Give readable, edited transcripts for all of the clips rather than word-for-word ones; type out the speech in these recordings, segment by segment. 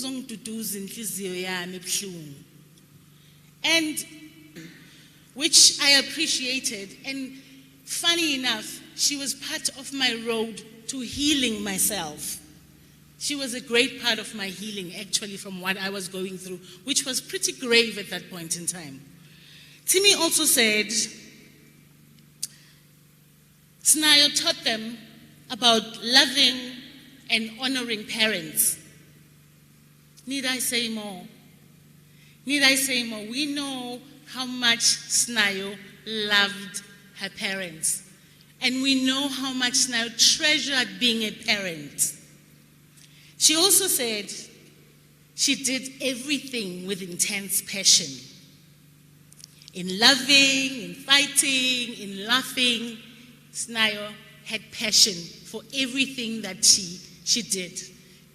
kuzongiduduza inhliziyo yami ebuhlungu. And which I appreciated, and funny enough, she was part of my road to healing myself. She was a great part of my healing, actually, from what I was going through, which was pretty grave at that point in time. Timmy also said, Sinayo taught them about loving and honoring parents. Need I say more? Need I say more? We know how much Sinayo loved her parents. And we know how much Sinayo treasured being a parent. She also said she did everything with intense passion. In loving, in fighting, in laughing, Sinayo had passion for everything that she did.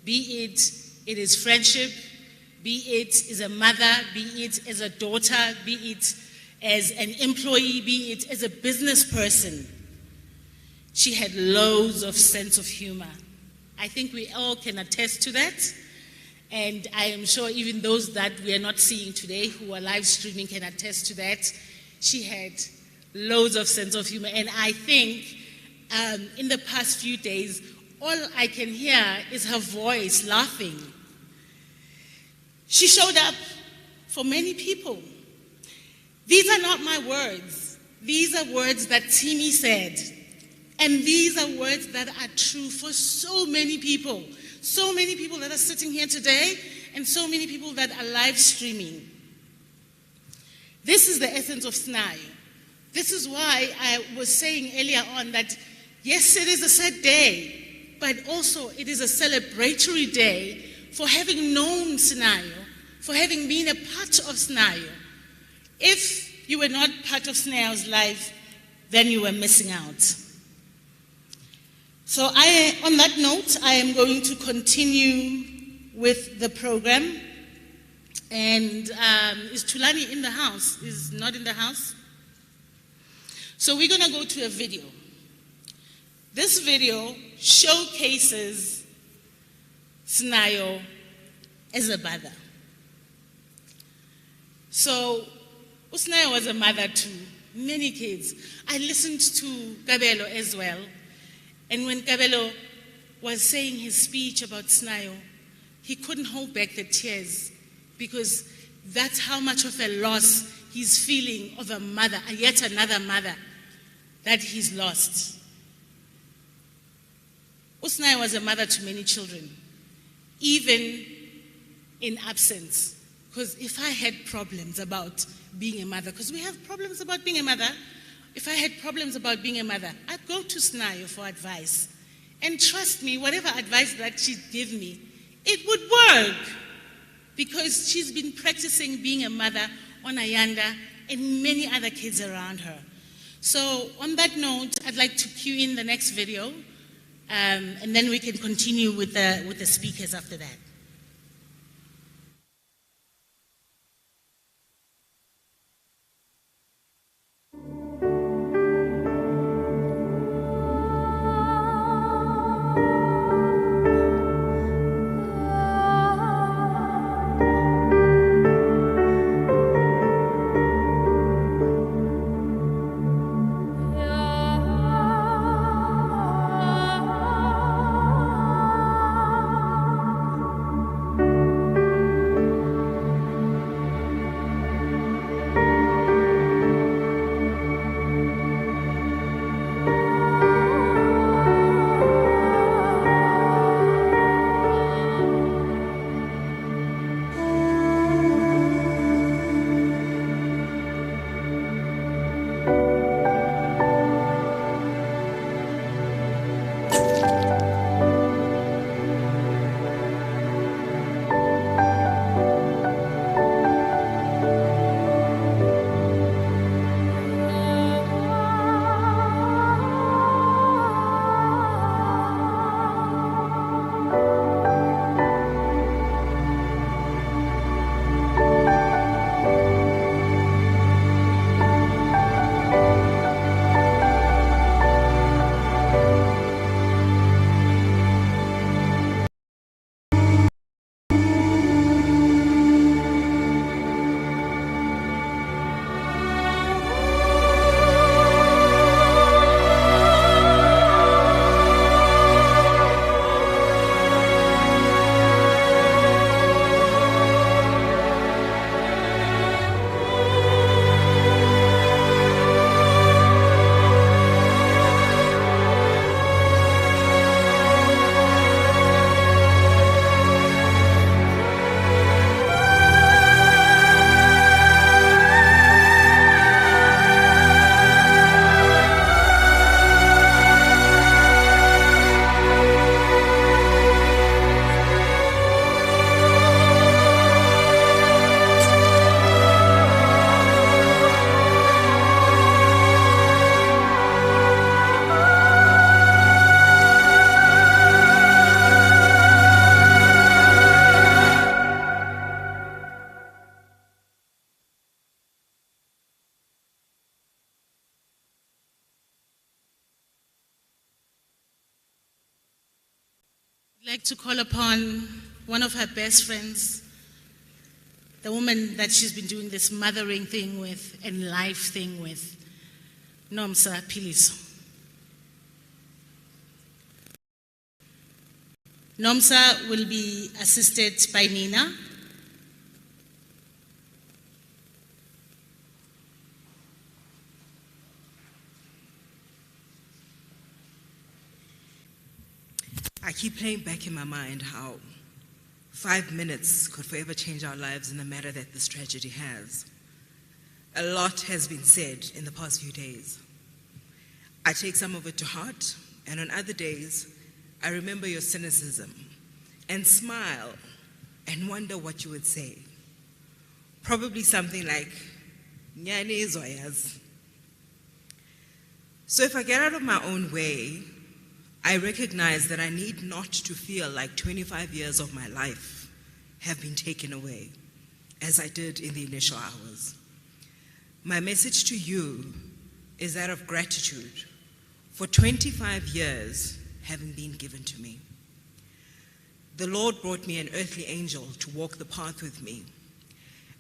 Be it is friendship, be it as a mother, be it as a daughter, be it as an employee, be it as a business person. She had loads of sense of humor. I think we all can attest to that. And I am sure even those that we are not seeing today who are live streaming can attest to that. She had loads of sense of humor. And I think in the past few days, all I can hear is her voice laughing. She showed up for many people. These are not my words. These are words that Timmy said. And these are words that are true for so many people that are sitting here today, and so many people that are live streaming. This is the essence of Sinayo. This is why I was saying earlier on that, yes, it is a sad day, but also it is a celebratory day for having known Sinayo, for having been a part of Sinayo. If you were not part of Sinayo's life, then you were missing out. So on that note, I am going to continue with the program. And is Tulani in the house? Is not in the house? So we're going to go to a video. This video showcases Sinayo as a mother. So Sinayo was a mother to many kids. I listened to Kabelo as well. And when Kabelo was saying his speech about Sinayo, he couldn't hold back the tears because that's how much of a loss he's feeling of a mother, yet another mother that he's lost. Sinayo was a mother to many children, even in absence. Because if I had problems about being a mother, because we have problems about being a mother, if I had problems about being a mother, I'd go to Sinayo for advice. And trust me, whatever advice that she'd give me, it would work. Because she's been practicing being a mother on Ayanda and many other kids around her. So on that note, I'd like to cue in the next video, and then we can continue with the speakers after that. I'd like to call upon one of her best friends, the woman that she's been doing this mothering thing with and life thing with, Nomsa, please. Nomsa will be assisted by Nina. I keep playing back in my mind how 5 minutes could forever change our lives in the manner that this tragedy has. A lot has been said in the past few days. I take some of it to heart, and on other days, I remember your cynicism and smile and wonder what you would say. Probably something like, Nyani Zoyas. So if I get out of my own way, I recognize that I need not to feel like 25 years of my life have been taken away, as I did in the initial hours. My message to you is that of gratitude for 25 years having been given to me. The Lord brought me an earthly angel to walk the path with me,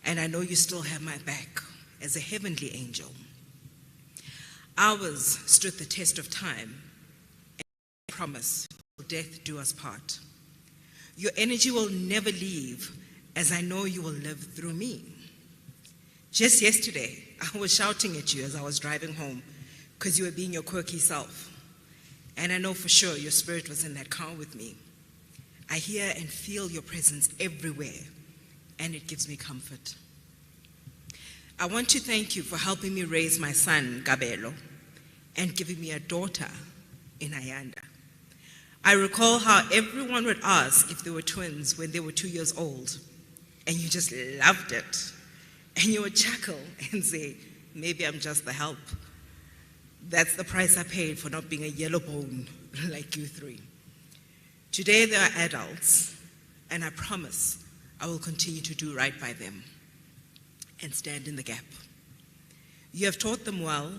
and I know you still have my back as a heavenly angel. Ours stood the test of time, promise, till death do us part. Your energy will never leave, as I know you will live through me. Just yesterday, I was shouting at you as I was driving home because you were being your quirky self. And I know for sure your spirit was in that car with me. I hear and feel your presence everywhere, and it gives me comfort. I want to thank you for helping me raise my son, Gabelo, and giving me a daughter in Ayanda. I recall how everyone would ask if they were twins when they were 2 years old, and you just loved it. And you would chuckle and say, maybe I'm just the help. That's the price I paid for not being a yellow bone like you three. Today they are adults, and I promise I will continue to do right by them and stand in the gap. You have taught them well,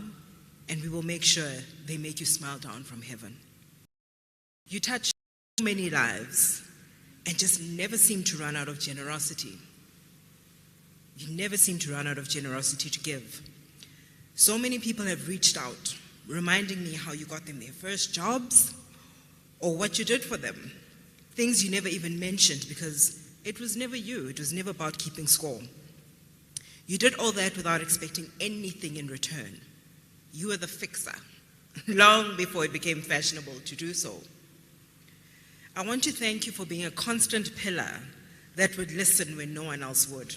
and we will make sure they make you smile down from heaven. You touch so many lives and just never seem to run out of generosity. You never seem to run out of generosity to give. So many people have reached out, reminding me how you got them their first jobs or what you did for them. Things you never even mentioned because it was never you. It was never about keeping score. You did all that without expecting anything in return. You were the fixer, long before it became fashionable to do so. I want to thank you for being a constant pillar that would listen when no one else would.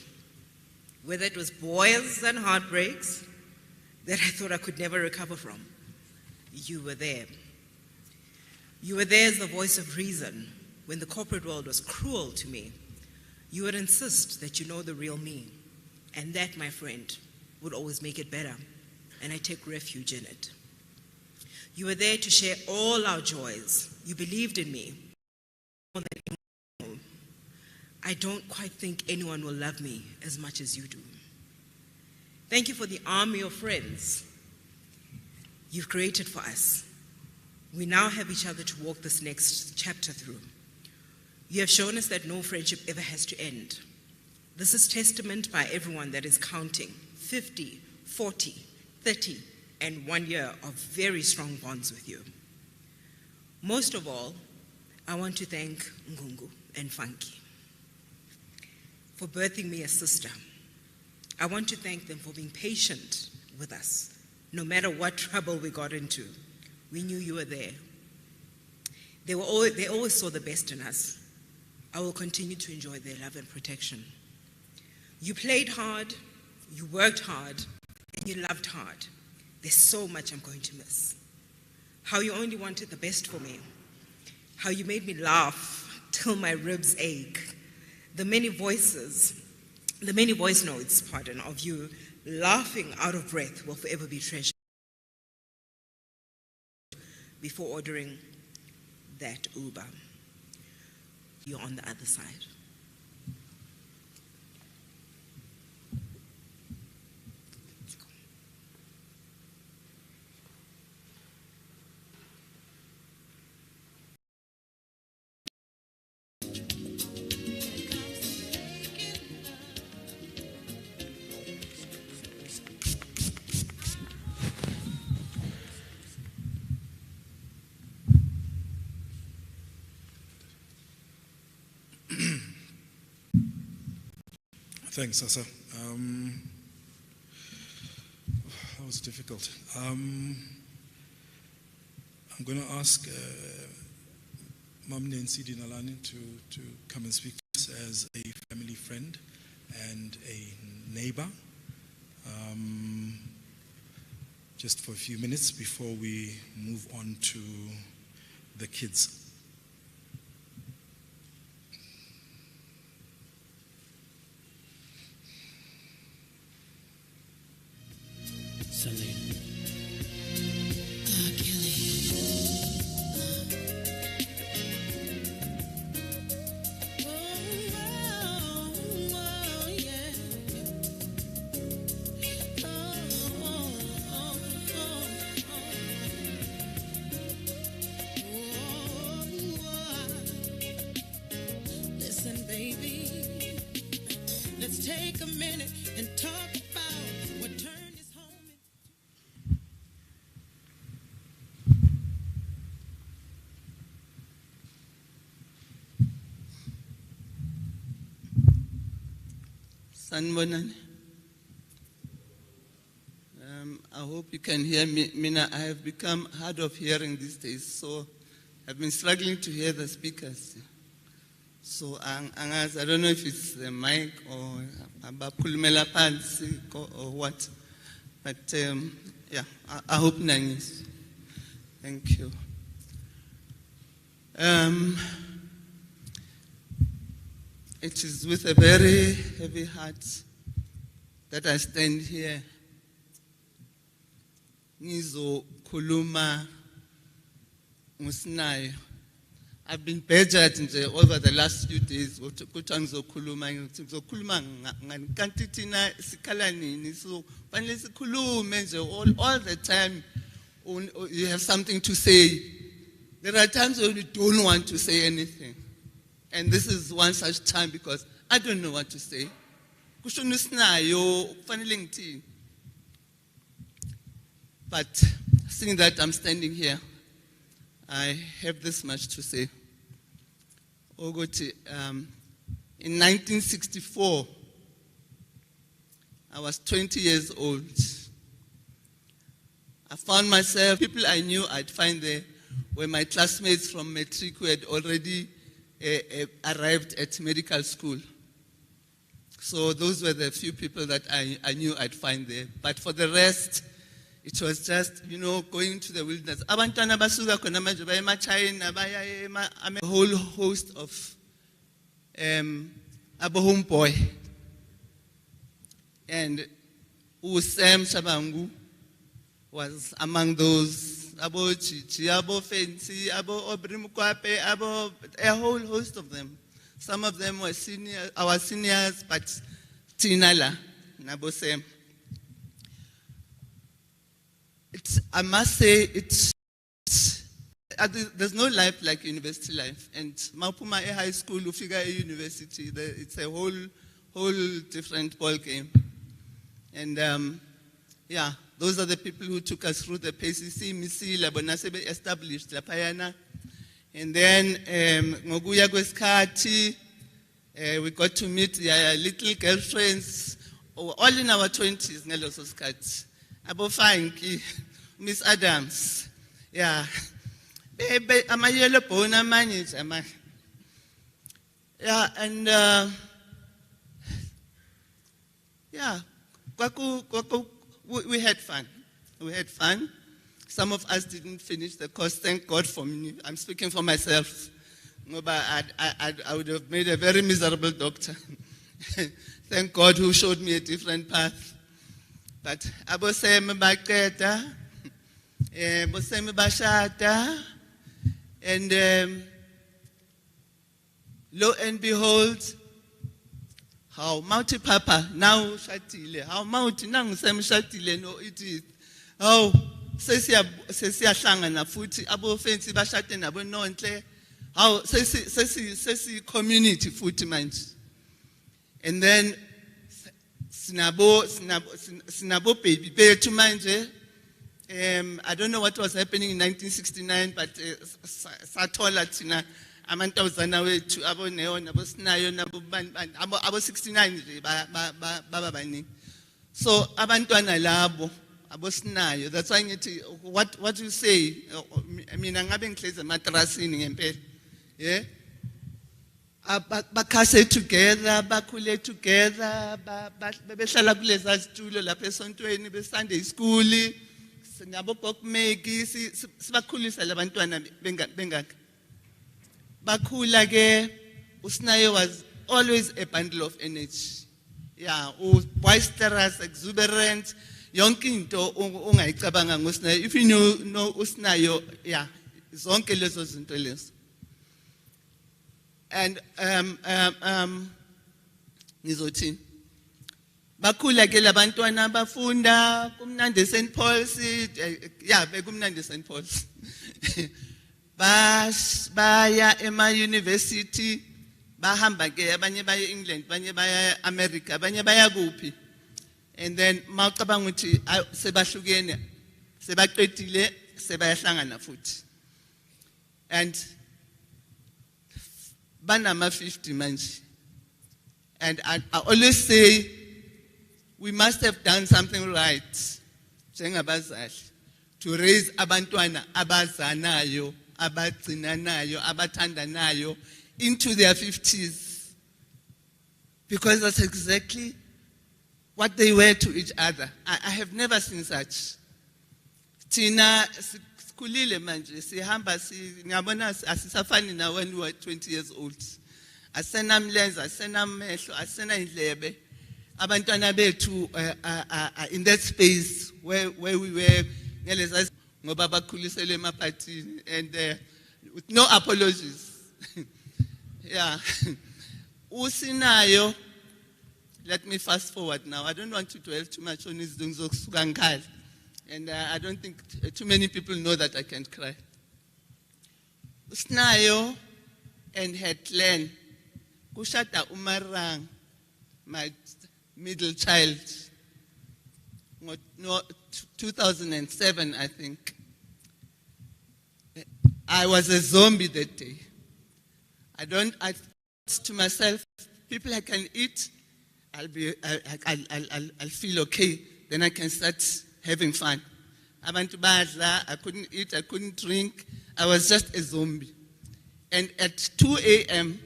Whether it was boils and heartbreaks that I thought I could never recover from, you were there. You were there as the voice of reason when the corporate world was cruel to me. You would insist that you know the real me, and that, my friend, would always make it better, and I take refuge in it. You were there to share all our joys. You believed in me. I don't quite think anyone will love me as much as you do. Thank you for the army of friends you've created for us. We now have each other to walk this next chapter through. You have shown us that no friendship ever has to end. This is testament by everyone that is counting 50, 40, 30, and 1 year of very strong bonds with you. Most of all, I want to thank Ngungu and Funky for birthing me a sister. I want to thank them for being patient with us. No matter what trouble we got into, we knew you were there. They always saw the best in us. I will continue to enjoy their love and protection. You played hard, you worked hard, and you loved hard. There's so much I'm going to miss. How you only wanted the best for me. How you made me laugh till my ribs ache. The many voice notes, of you laughing out of breath will forever be treasured. Before ordering that Uber, you're on the other side. Thanks, Sasa. That was difficult. I'm going to ask Mam Nancy Dinalani to come and speak to us as a family friend and a neighbor, just for a few minutes before we move on to the kids. Listen, baby, let's take a minute and talk about what turned this home into. Sanibonani. I hope you can hear me. Mina, I have become hard of hearing these days, so I've been struggling to hear the speakers. So I don't know if it's the mic or abakhulumela phansi or what, but yeah, I hope nangis. Thank you. It is with a very heavy heart that I stand here. Ngizokhuluma nguSinayo. I've been badgered over the last few days. Kuthiwa ngizokhuluma ngani kanti thina sikhala nini, so fanele sikhulume nje all the time. You have something to say. There are times when you don't want to say anything. And this is one such time because I don't know what to say. Kusho uSinayo kufanele ngithini. But seeing that I'm standing here, I have this much to say. Ogoti, in 1964, I was 20 years old. I found myself, people I knew I'd find there were my classmates from Matric who had already arrived at medical school. So those were the few people that I knew I'd find there. But for the rest, it was just, going to the wilderness. Abantwana basuka khona manje baya eMachina, baya a whole host of abo homeboy. And Sinayo Shabangu was among those, abo Chichi, abo Fancy, abo Obrimukwape, abo a whole host of them. Some of them were our seniors, but Tinala, Nabo Sam. I must say, there's no life like university life. And Maupuma High School, Ufiga University, it's a whole different ball game. And yeah, those are the people who took us through the PCC, Misi, Labonasebe established, La Payana. And then, Ngoguya Gweskati, we got to meet their little girlfriends, all in our 20s, Neloso Skati. Abo Fanki, Miss Adams, yeah. Baby, I'm a yellow bone manager, yeah, and yeah, we had fun. We had fun. Some of us didn't finish the course. Thank God for me. I'm speaking for myself. No, but I would have made a very miserable doctor. Thank God who showed me a different path. But aboseme baqeda, boseme bashada, and lo and behold, how Mouty Papa now shatile, how Mouty nang sem shatile no it is, how sesia hlangana futhi abo fancy bashate nabo nonhle, how sesi community futhi manje, and then. Sinabo baby bethu manje. I don't know what was happening in 1969, but sathola thina amantombazana wethu aboNeo naboSinayo abo 69 nje baba baningi. So abantwana labo abosinayo, that's why ngithi what you say, mina ngabe ngihlezi ematrasini ngempela, yeah, bakhase together, bakhule together, bebehlala kuleza zitulo lapha esontweni beSunday school, nabo bookmake sibakhulisa labantwana bengaka. Bakhula ke, uSinayo was always a bundle of energy. Yeah, boisterous, exuberant, yonke into ungayicabanga ngosinayo. If you know uSinayo, yeah, zonke lezo zinto lezo. And ngizothini? Bakhula ke labantwana bafunda kumnandi St. Paul's, yeah, bekumnandi St. Paul's. Baya ema-university, bahamba ke abanye baya England, abanye baya America, abanye baya kuphi. And then mawucabanga ukuthi sebahlukene, sebaqedile, sebayahlangana futhi. And banama 50 manje. And I always say we must have done something right njengabazali to raise abantwana abazanayo, abagcinanayo, abathandanayo into their 50s, because that's exactly what they were to each other. I have never seen such. Tina sikhulile manje sihamba ngiyabona asisafani na when we were 20 years old. Asenamlenze, asenamehlo, asenayindlebe. Abantwana bethu in that space where we were ngeleza ngoba bakhulisele emaphathini, and with no apologies. Yeah. Usinayo, let me fast forward now. I don't want to dwell too much on his doings. And I don't think too many people know that I can cry. Sinayo and her clan, kushada umarang, my middle child, no, 2007, I think. I was a zombie that day. I thought to myself, people I can eat, I'll feel okay. Then I can start having fun. I went to Badla, I couldn't eat, I couldn't drink. I was just a zombie. And at 2 a.m.,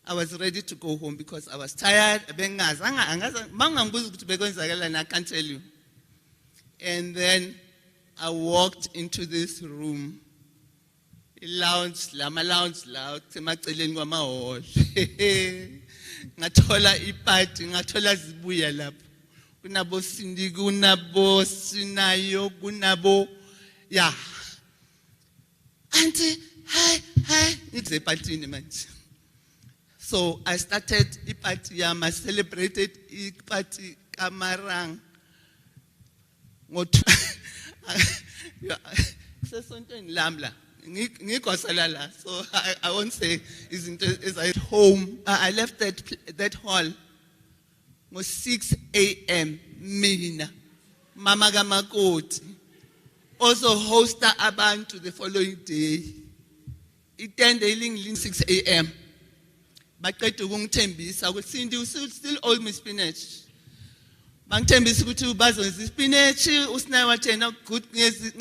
I was ready to go home because I was tired. I can't tell you. And then I walked into this room. Lounge, loud, semaceleni kwamahall. Ngathola ipati, ngathola zibuya lapho. Kunabo Cindy, kunabo Sinayo, kunabo, yeah. Auntie, hi. It's a party manje. So I started ipati yami, I celebrated ipati kamarang. Sesontweni lamla. So I won't say is at home. I left that hall was 6 a.m. Mina, Mama Gamakoti. Also host abantu the following day. It ended 6 a.m. But I to Tembis, I would Cindy, you still owe me spinach. Bang Tembis go to Bazos, spinach, Usnawatena, good, yes,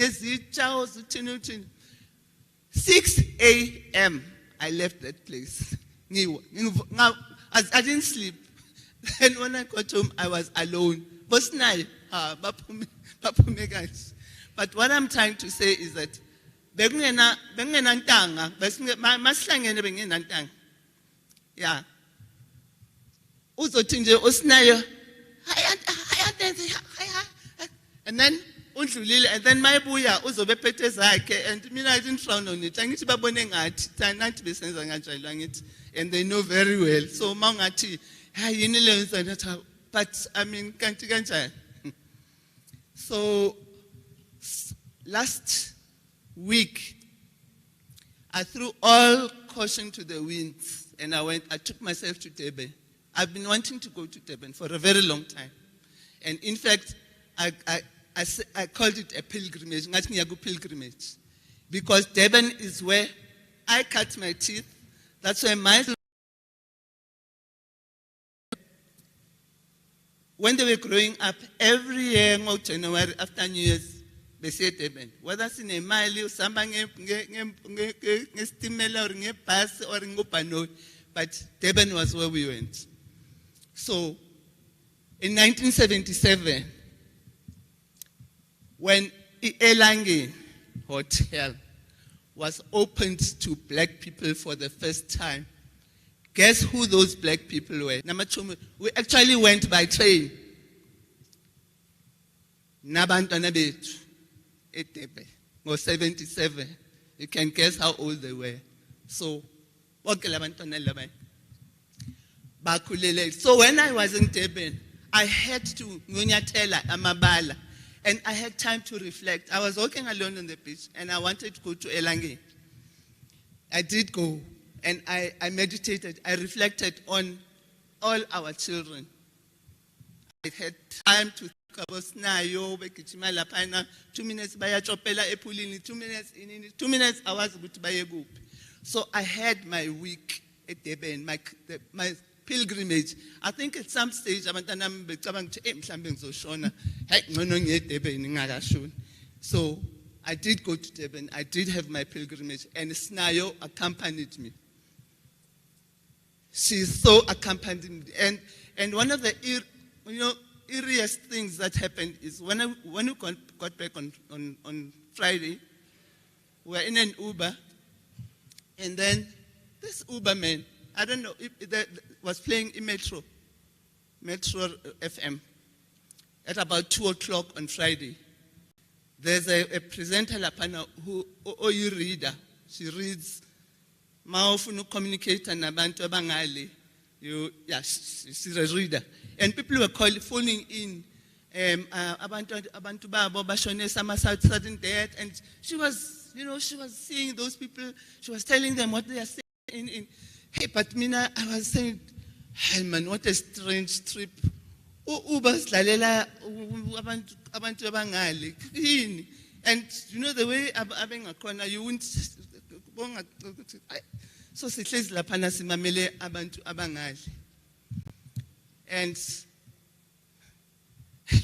6 a.m. I left that place. I didn't sleep. Then when I got home, I was alone. But what I'm trying to say is that yeah. And then and then my buya uzobe phethe zakhe, and mina I didn't frown on it. Angithi babone ngathi nathi besenza kanjalo ngithi, and they know very well. So mangathi hayi yini le nto, but I mean kanti kanjani. So last week I threw all caution to the winds and I took myself to Durban. I've been wanting to go to Durban for a very long time. And in fact, I called it a pilgrimage, ngathi ngiyaku pilgrimage, because Durban is where I cut my teeth. That's why my... When they were growing up, every year, January, after New Year's, they said Durban. Whether it's in a mile, somebody ngestimela or ngebus or ngopano, but Durban was where we went. So, in 1977, when Elange Hotel was opened to black people for the first time, guess who those black people were? We actually went by train. Nabantwana bethu eTebe ngo 77. You can guess how old they were. So, bakulele. So when I was in Durban, I had to ngunyatela amabala, and I had time to reflect. I was walking alone on the beach, and I wanted to go to Elange. I did go. And I meditated, I reflected on all our children. I had time to think about Sinayo, Bekijima Lapana, 2 minutes baya chopela epulini, 2 minutes inini, 2 minutes I was good baya group. So I had my week at Durban, my pilgrimage. I think at some stage, so I did go to Durban, I did have my pilgrimage, and Sinayo accompanied me. She so accompanied me. And one of the eeriest things that happened is when we got back on Friday, we were in an Uber, and then this Uber man, I don't know, was playing in Metro FM at about 2 o'clock on Friday. There's a presenter lapana who you reader. She reads Maofunu communicator nabantu abangali. She's a reader. And people were phoning in abantu babo bashone some certain death, and she was seeing those people, she was telling them what they are saying hey, but Mina, I was saying, hey man, what a strange trip. Ubers lalela abantu abangali. And the way abengakona, you wouldn't so sihlezi laphana simamele abantu abangali. And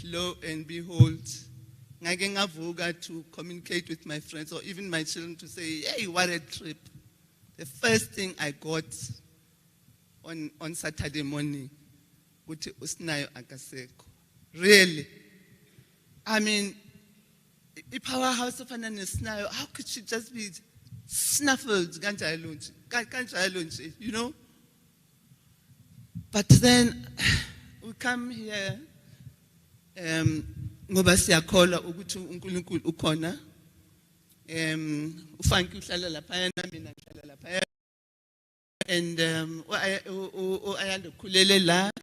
lo and behold, ngake ngavuka to communicate with my friends or even my children to say, hey, what a trip. The first thing I got on Saturday morning, ukuthi uSinayo akasekho. Really? I mean, a powerhouse of Sinayo, how could she just be snuffled? But then we come here, ngoba siyakholwa ukuthi uNkulunkulu ukhona. Ufanki uhlala lapha mina ngihlala lapha. And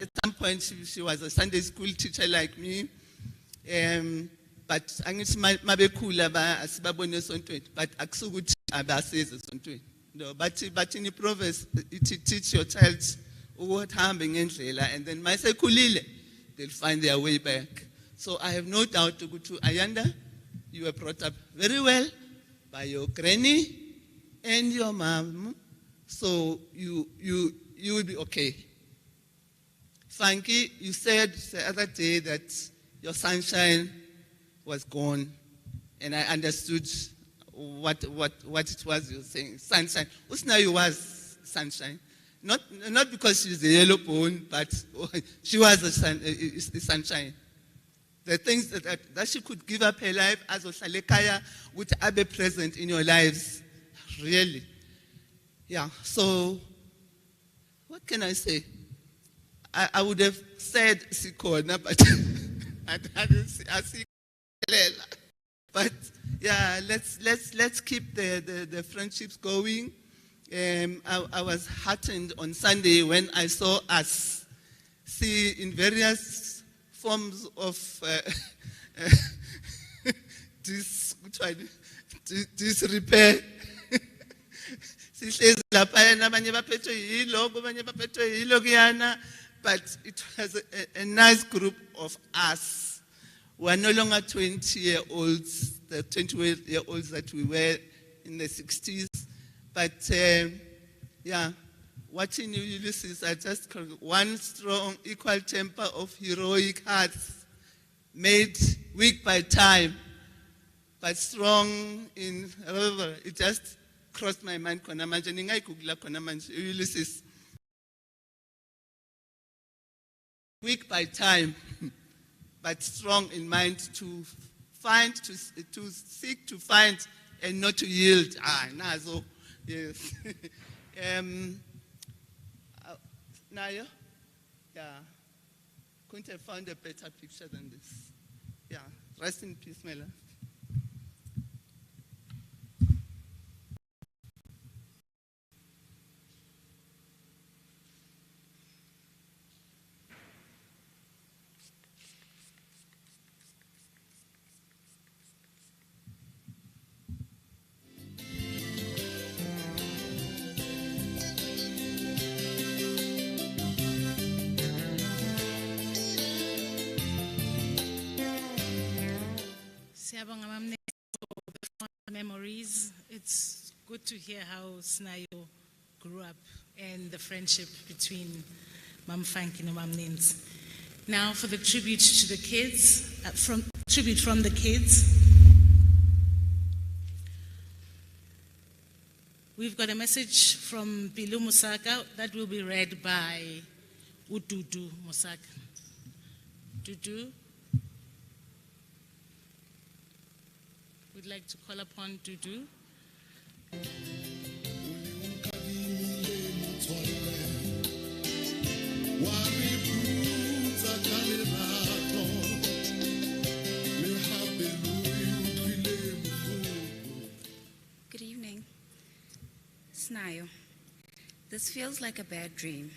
at some point she was a Sunday school teacher like me. But angithi mabekhula asibabone esontweni, but akusukuthi abaseze esontweni. No, but in the Proverbs it teach your child ukuhamba ngendlela, and then masekhulile they'll find their way back. So I have no doubt ukuthi Ayanda, you were brought up very well by your granny and your mom, so you will be okay. Frankie, you said the other day that your sunshine was gone, and I understood what it was you were saying. Sunshine. Usinayo was sunshine, not because she's a yellow bone, but she was the sunshine. The things that she could give up her life as Osalekaya would be present in your lives, really. Yeah. So, what can I say? I would have said Sikona, but I see. But yeah, let's keep the friendships going. I was heartened on Sunday when I saw us see in various forms of disrepair. But it was a nice group of us. We are no longer 20-year-olds, the 20-year-olds that we were in the 60s, But yeah, watching you, Ulysses, I just one strong, equal temper of heroic hearts, made weak by time, but strong in, however, it just crossed my mind. Khona manje ningayigugula khona manje, Ulysses. Weak by time, but strong in mind to find, to seek, to find, and not to yield. Nazo, yes. Nayo, yeah, couldn't have found a better picture than this. Yeah, rest in peace, my love. Siyabonga Mamne for the fond memories. It's good to hear how Sinayo grew up and the friendship between Mam Frankie and Mam Nins. Now for the tribute to the kids, tribute from the kids. We've got a message from Bilu Musaka that will be read by Ududu Musaka. Dudu. We'd like to call upon Dudu. Good evening. Sinayo, this feels like a bad dream.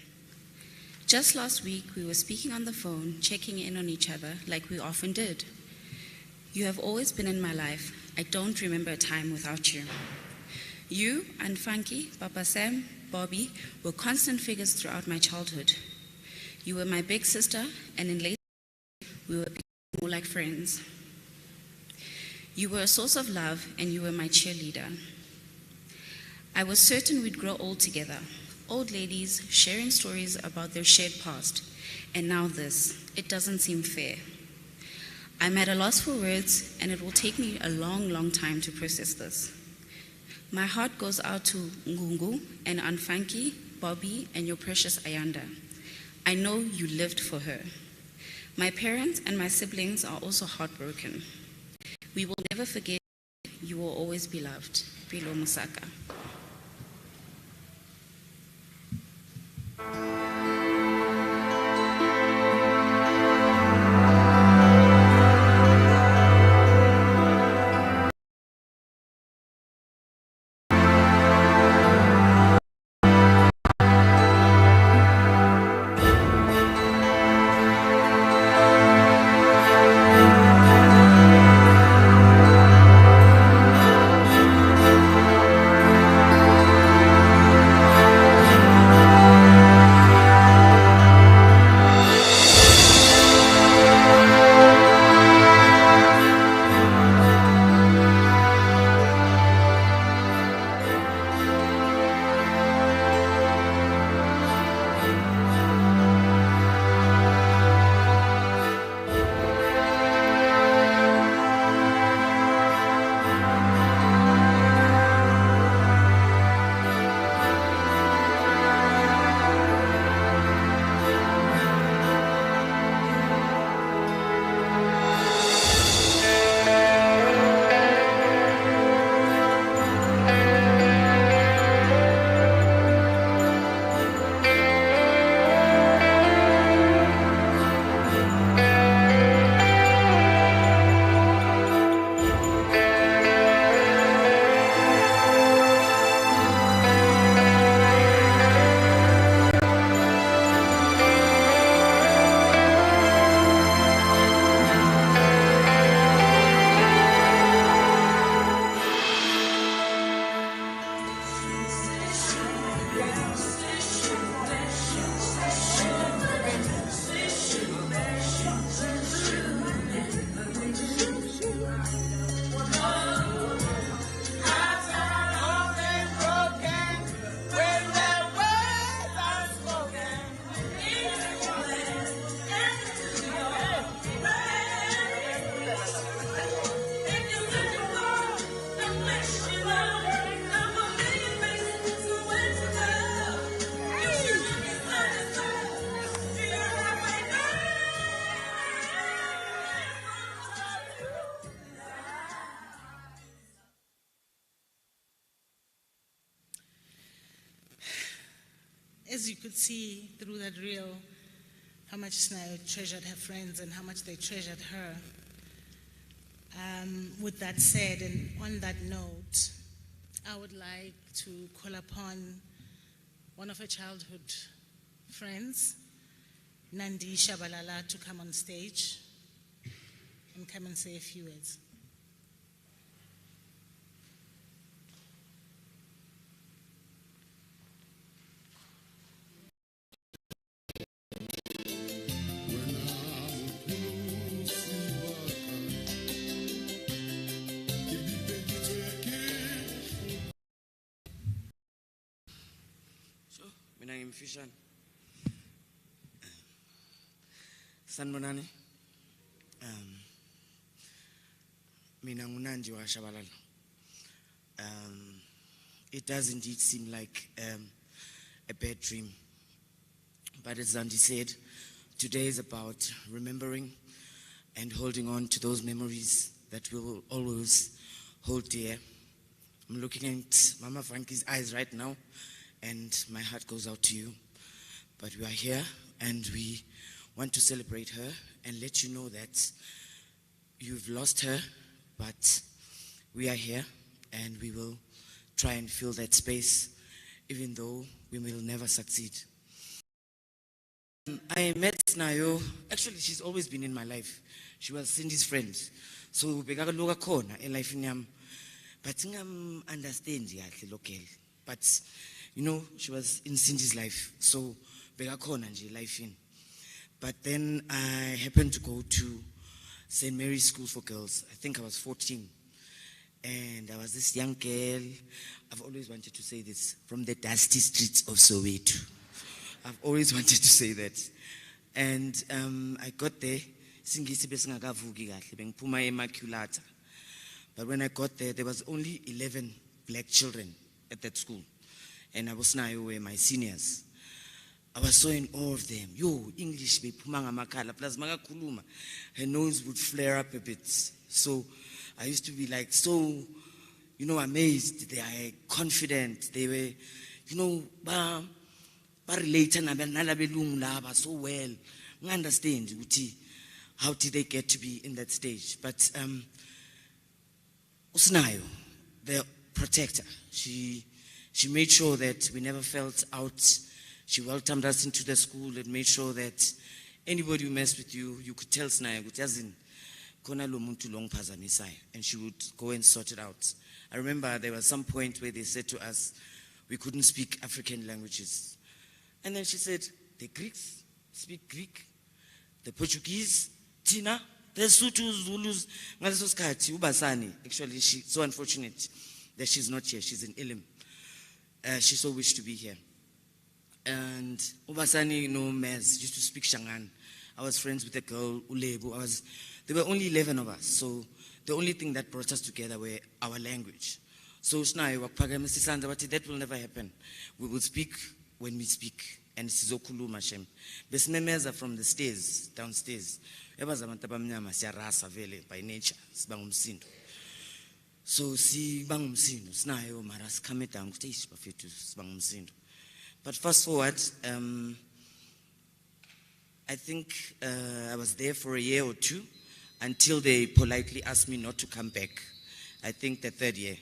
Just last week, we were speaking on the phone, checking in on each other like we often did. You have always been in my life. I don't remember a time without you. You and Funky, Papa Sam, Bobby were constant figures throughout my childhood. You were my big sister, and in later we were more like friends. You were a source of love, and you were my cheerleader. I was certain we'd grow old together, old ladies sharing stories about their shared past. And now this, it doesn't seem fair. I'm at a loss for words, and it will take me a long, long time to process this. My heart goes out to Ngungu and Anfanki, Bobby, and your precious Ayanda. I know you lived for her. My parents and my siblings are also heartbroken. We will never forget. You will always be loved. Bilo Musaka. as you could see through that reel, how much Sinayo treasured her friends and how much they treasured her. With that said, and on that note, I would like to call upon one of her childhood friends, Nandi Shabalala, to come on stage and come and say a few words. Mina ngimfishane. Sanibonani. Mina nguNandi waShabalala. It does indeed seem like a bad dream. But as Zandi said, today is about remembering and holding on to those memories that we will always hold dear. I'm looking at Mama Frankie's eyes right now, and my heart goes out to you. But we are here, and we want to celebrate her and let you know that you've lost her, but we are here, and we will try and fill that space, even though we will never succeed. I met Sinayo, actually she's always been in my life. She was Cindy's friend. So bekakaloka khona elifini yami. But ngam understand yahle local. But you know, she was in Cindy's life. So bekakhona nje life in. But then I happened to go to St. Mary's School for Girls. I think I was 14. And I was this young girl. I've always wanted to say this, from the dusty streets of Soweto. I've always wanted to say that. And I got there, singisi besingakavuki kahle, bengiphuma eMaculata. But when I got there was only 11 black children at that school. And I was Sinayo were my seniors. I was so in awe of them. Yo, English bephuma ngamakhala, plus makakhuluma, her nose would flare up a bit. So I used to be like so, you know, amazed. They are confident. They were, you know, relate so well. I understand how did they get to be in that stage. But Sinayo, the protector, she made sure that we never felt out. She welcomed us into the school and made sure that anybody who messed with you, you could tell Sinayo, and she would go and sort it out. I remember there was some point where they said to us, we couldn't speak African languages. And then she said, the Greeks speak Greek, the Portuguese, Tina, the Sutus, Zulus, Ubasani. Actually, she's so unfortunate that she's not here. She's in Ilim. She so wished to be here. And Ubasani, you know, Mez, used to speak Shangan. I was friends with a girl, Ulebu. There were only 11 of us. So the only thing that brought us together were our language. So that will never happen. We will speak when we speak, and sizokhuluma shem. Besimemeza from the stairs, downstairs. Yabazabantu abamnyama siyarasa vele by nature, sibangumsindo. So sibangumsindo, Sinayo mara sikhame down ukuthi bafethu sibangumsindo. But fast forward, I think I was there for a year or two until they politely asked me not to come back. I think the third year.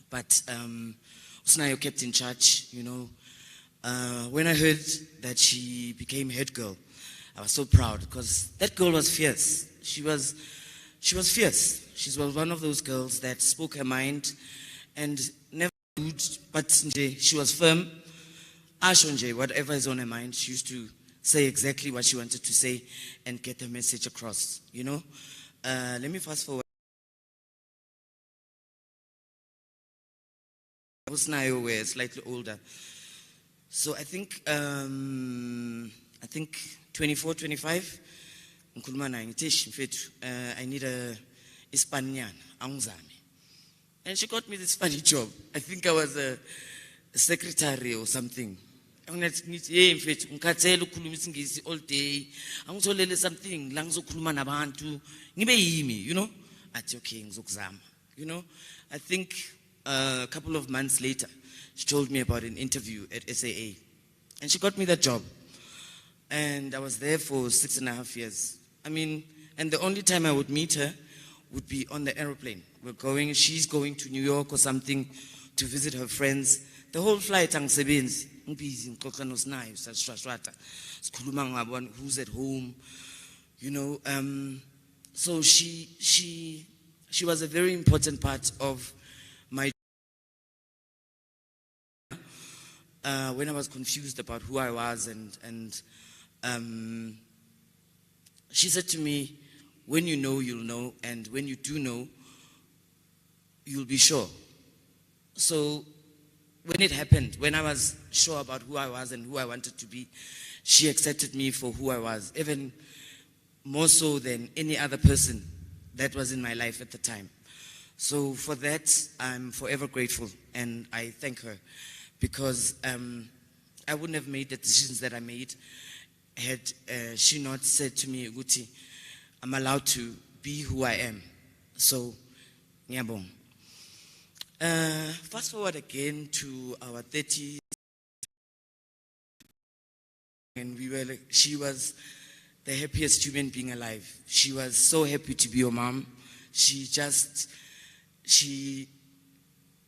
But Sinayo kept in charge, you know. When I heard that she became head girl, I was so proud because that girl was fierce. She was fierce. She was one of those girls that spoke her mind and never rude, but she was firm. Ashonje, whatever is on her mind, she used to say exactly what she wanted to say and get the message across, you know. Let me fast forward. Sinayo were slightly older. So I think 24, 25, I need a Hispanian, and she got me this funny job. I think I was a secretary or something. All day. Something you know. You know, I think a couple of months later, she told me about an interview at SAA. And she got me that job. And I was there for 6.5 years. I mean, and the only time I would meet her would be on the aeroplane. She's going to New York or something to visit her friends. The whole flight, angisebenzi, ngibhizi ngixoxa noSinayo sasishwashwata. Sikhuluma ngabona who's at home, you know. So she was a very important part of my when I was confused about who I was, and she said to me, when you know, you'll know, and when you do know, you'll be sure. So when it happened, when I was sure about who I was and who I wanted to be, she accepted me for who I was, even more so than any other person that was in my life at the time. So for that, I'm forever grateful, and I thank her, because I wouldn't have made the decisions that I made had she not said to me, Guti, I'm allowed to be who I am. So, ngiyabonga. Fast forward again to our 30s, and she was the happiest human being alive. She was so happy to be your mom.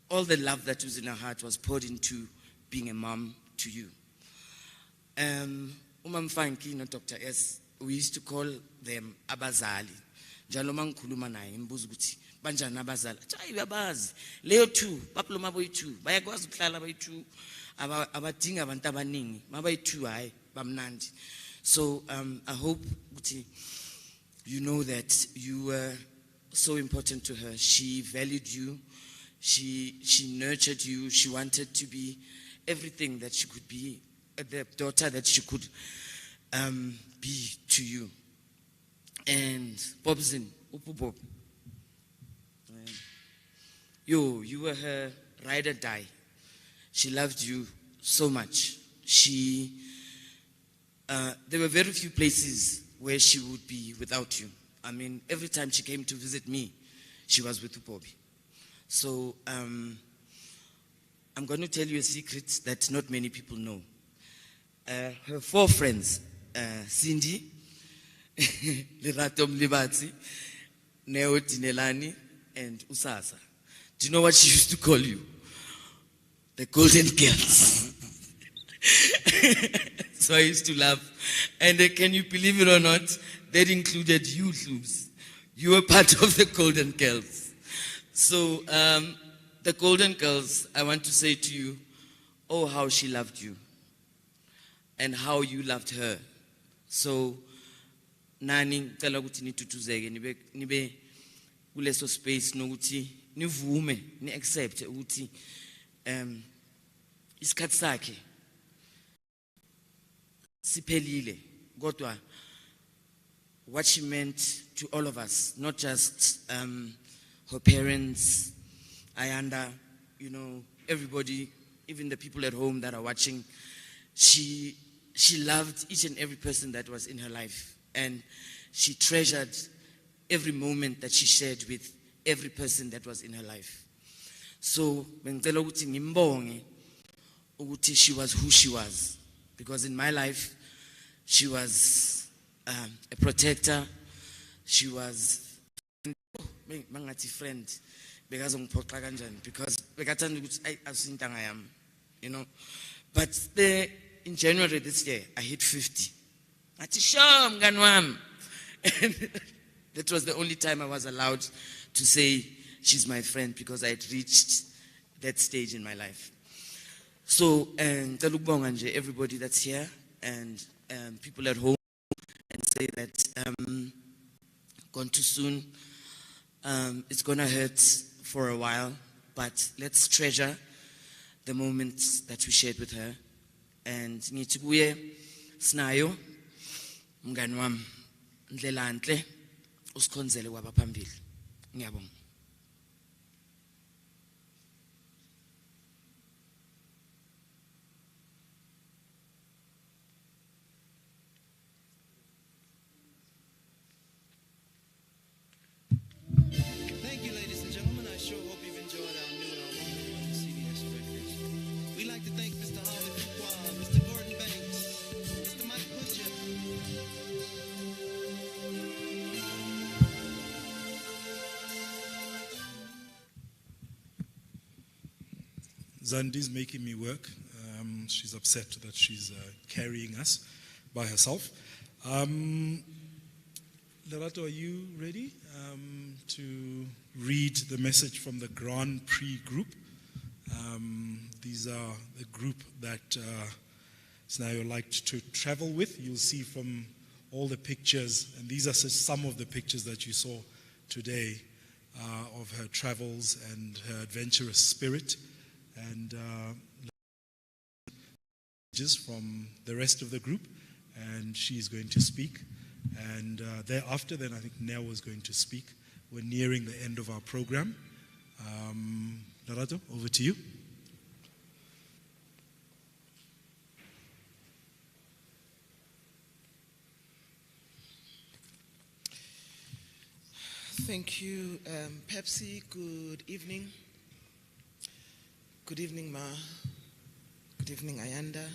All the love that was in her heart was poured into being a mom to you. Umam Fanki no Dr. S, we used to call them abazali. Njalo mangikhuluma naye ngibuza ukuthi banjani abazali. Hayi babazi. Leyo 2, baphuma boyi2. Bayakwazi ukuhlala boyi2. Abadinga abantu abaningi. Mabayi2 hayi bamnandi. So I hope ukuthi you know that you were so important to her. She valued you. She nurtured you. She wanted to be everything that she could be, the daughter that she could be to you. And Bobzin, Upu Bob, you were her ride or die. She loved you so much. There were very few places where she would be without you. I mean, every time she came to visit me, she was with Upobi. So I'm going to tell you a secret that not many people know. Her 4 friends, Cindy, Lerato Mlibatsi, Neo Tinelani, and Usasa. Do you know what she used to call you? The Golden Girls. So I used to laugh. And can you believe it or not, that included you, Lubs. You were part of the Golden Girls. So the Golden Girls, I want to say to you, oh, how she loved you and how you loved her. So nani ngicela ukuthi nithuthuzeke nibe kuleso space nokuthi nivume ni accept ukuthi isikhathi sakhe siphelile, kodwa what she meant to all of us, not just her parents, Ayanda, you know, everybody, even the people at home that are watching. She loved each and every person that was in her life, and she treasured every moment that she shared with every person that was in her life. So bengicela ukuthi ngimbonge ukuthi she was who she was, because in my life she was a protector. She was mangathi friend bekazongiphoxa kanjani, because bekathanda ukuthi asintanga yami, you know. But in January this year I hit 50. Athi sure mngani wami. And that was the only time I was allowed to say she's my friend, because I had reached that stage in my life. So ngicela ukubonga nje everybody that's here and people at home, and say that gone too soon. It's gonna hurt for a while, but let's treasure the moments that we shared with her. And ngithi kuye Sinayo, mngani wami, ndlela nhle usikhonzele kwabaphambili. Ngiyabonga. Thank you, ladies and gentlemen. I sure hope you've enjoyed our new album on CBS Records. We'd like to thank Mr. Holly Fuqua, Mr. Gordon Beck, Zandi's making me work. She's upset that she's carrying us by herself. Lerato, are you ready to read the message from the Grand Prix group? These are the group that Sinayo liked to travel with. You'll see from all the pictures, and these are just some of the pictures that you saw today of her travels and her adventurous spirit, and just from the rest of the group, and she's going to speak. And thereafter, then I think Nell was going to speak. We're nearing the end of our program. Lerato, over to you. Thank you, Pepsi. Good evening. Good evening, Ma. Good evening, Ayanda.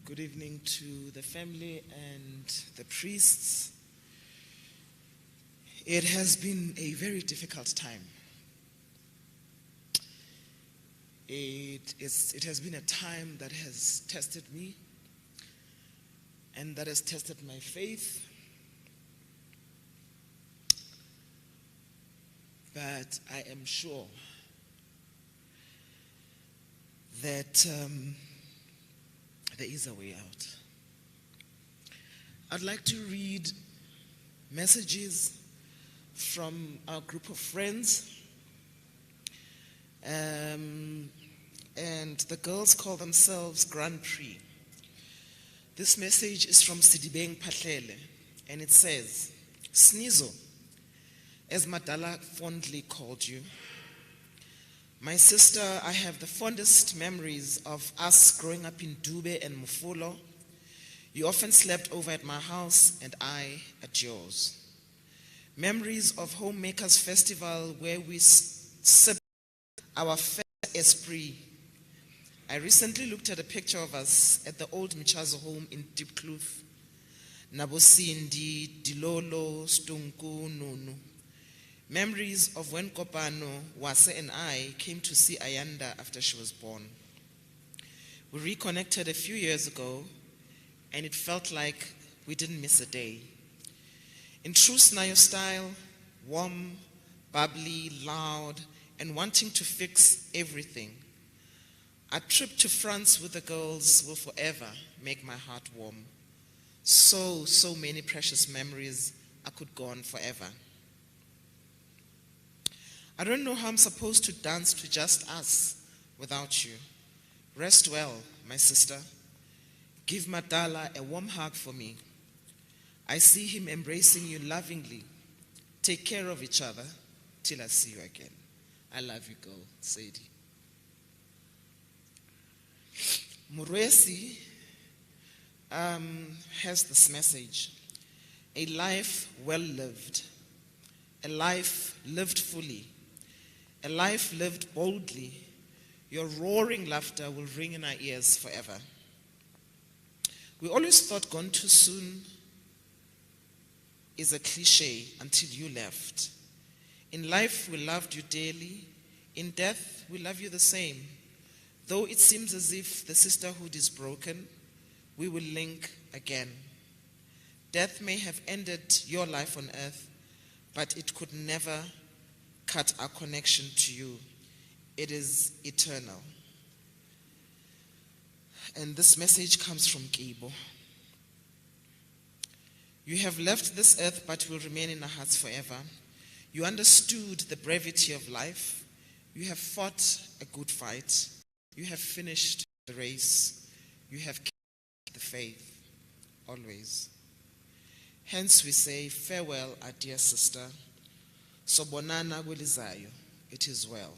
Good evening to the family and the priests. It has been a very difficult time. It has been a time that has tested me and that has tested my faith. But I am sure that there is a way out. I'd like to read messages from our group of friends. And the girls call themselves Grand Prix. This message is from Sidibeng Patlele, and it says, Snizo, as Madala fondly called you. My sister, I have the fondest memories of us growing up in Dube and Mufulo. You often slept over at my house and I at yours. Memories of Homemakers Festival where we sipped our first esprit. I recently looked at a picture of us at the old Michazo home in Diepkloof. Nabosindi, Dilolo, Stunku, Nunu. Memories of when Kopano, Wase and I came to see Ayanda after she was born. We reconnected a few years ago and it felt like we didn't miss a day. In true Sinayo style, warm, bubbly, loud, and wanting to fix everything. Our trip to France with the girls will forever make my heart warm. So many precious memories. I could go on forever. I don't know how I'm supposed to dance to Just Us without you. Rest well, my sister. Give Madala a warm hug for me. I see him embracing you lovingly. Take care of each other till I see you again. I love you, girl, Sadie. Muresi has this message. A life well lived. A life lived fully. A life lived boldly. Your roaring laughter will ring in our ears forever. We always thought gone too soon is a cliche until you left. In life, we loved you dearly. In death, we love you the same. Though it seems as if the sisterhood is broken, we will link again. Death may have ended your life on earth, but it could never cut our connection to you. It is eternal. And this message comes from Kibo. You have left this earth but will remain in our hearts forever. You understood the brevity of life. You have fought a good fight. You have finished the race. You have kept the faith, always. Hence we say, farewell, our dear sister. Sobonana gwelizayo, it is well.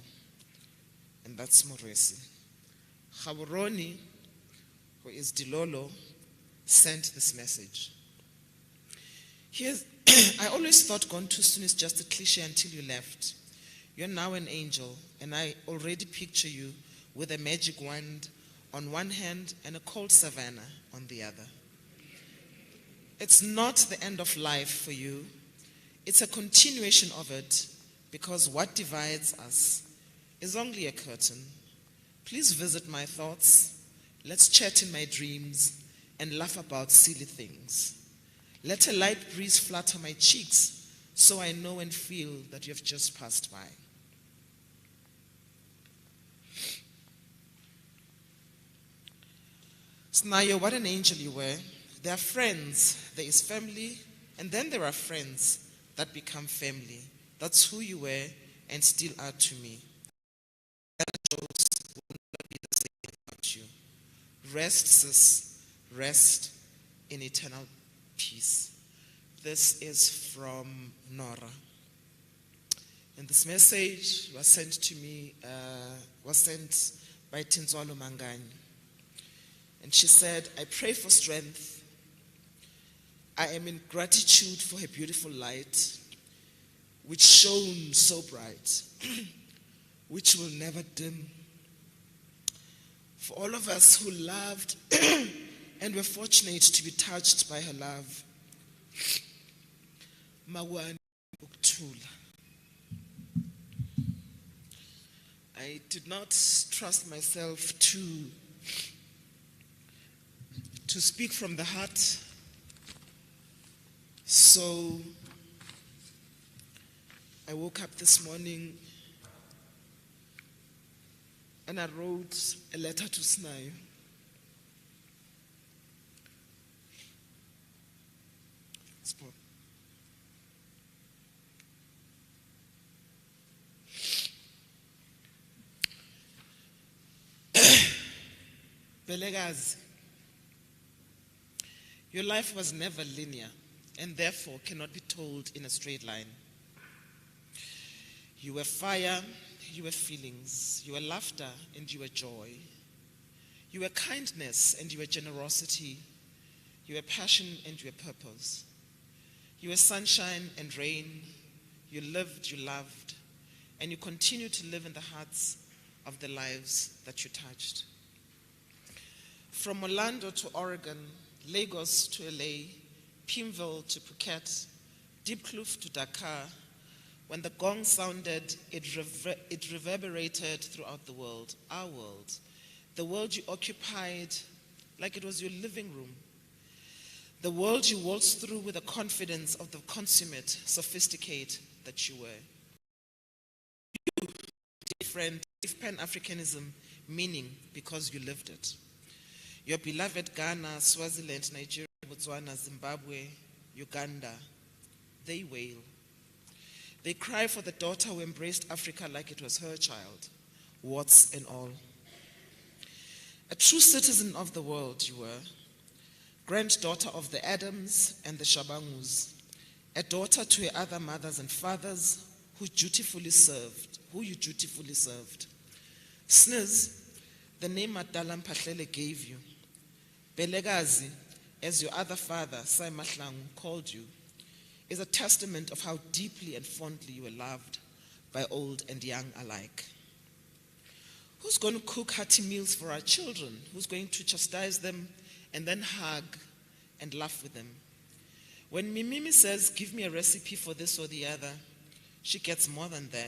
And that's Moresi. Chaburoni, who is Dilolo, sent this message. I always thought gone too soon is just a cliche until you left. You're now an angel, and I already picture you with a magic wand on one hand and a cold savannah on the other. It's not the end of life for you. It's a continuation of it, because what divides us is only a curtain. Please visit my thoughts. Let's chat in my dreams and laugh about silly things. Let a light breeze flutter my cheeks so I know and feel that you have just passed by. Sinayo, what an angel you were. There are friends, there is family, and then there are friends that become family. That's who you were and still are to me. That shows will not be the same without you. Rest, sis, rest in eternal peace. This is from Nora. And this message was sent to me, was sent by Tinzwalo Mangani. And she said, I pray for strength. I am in gratitude for her beautiful light, which shone so bright, which will never dim. For all of us who loved and were fortunate to be touched by her love, Mawani Uktula. I did not trust myself to speak from the heart, so I woke up this morning and I wrote a letter to Sinayo. Belegazi, your life was never linear and therefore cannot be told in a straight line. You were fire, you were feelings, you were laughter and you were joy. You were kindness and you were generosity. You were passion and you were purpose. You were sunshine and rain. You lived, you loved, and you continue to live in the hearts of the lives that you touched. From Orlando to Oregon, Lagos to LA, Pimville to Phuket, Diepkloof to Dakar, when the gong sounded, it reverberated throughout the world, our world, the world you occupied like it was your living room, the world you waltzed through with the confidence of the consummate sophisticate that you were. You, dear friend, gave Pan-Africanism meaning because you lived it. Your beloved Ghana, Swaziland, Nigeria, Botswana, Zimbabwe, Uganda, they wail. They cry for the daughter who embraced Africa like it was her child, warts and all. A true citizen of the world you were, granddaughter of the Adams and the Shabangus, a daughter to her other mothers and fathers who you dutifully served. Sniz, the name Madalam Pahlele gave you. Belegazi, as your other father, Sai Mahlangu, called you, is a testament of how deeply and fondly you were loved by old and young alike. Who's going to cook hearty meals for our children? Who's going to chastise them and then hug and laugh with them? When Mimimi says, give me a recipe for this or the other, she gets more than that.